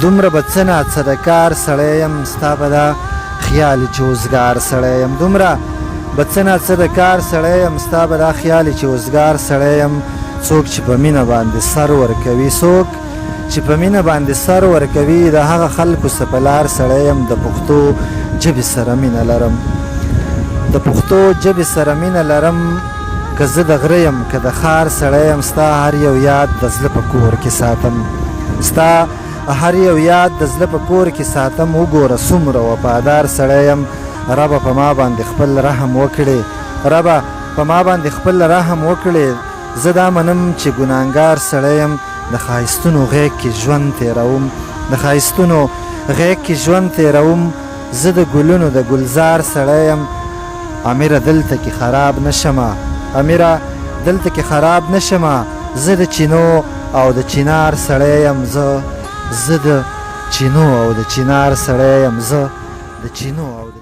دومره به څه ناڅه د کار سړی یم ستا په دا خیال چې اوزګار سړی یم دومره به څه ناڅه د کار سړی یم ستا په دا خیال چې اوزګار سړی یم څوک چې په مینه باندې سر ورکوي څوک چې په مینه باندې سر ورکوي د هغه خلکو څه په لار سړی یم د پښتو ژبې سره مینه لرم د پښتو ژبې سره مینه لرم که زه د غره یم که د ښار سړی یم ستا هر یو یاد د زړه په کور کې ساتم ستا هر یو یاد د زړه په کور کې ساتم وګوره څومره وفادار سړی یم ربه په ما باندې خپل رحم وکړې ربه په ما باندې خپل رحم وکړې زه دا منم چې ګناهګار سړی یم د ښایستونو غیږ کې ژوند تېروم د ښایستونو غیږ کې ژوند تېروم زه د ګلونو د ګلزار سړی یم امیره دلته کې خراب نشمه امیره دلته کې خراب نشمه زه د چینو او د چینار سړی یم زه د چینو او د چینار سړی یم زه د چینو او د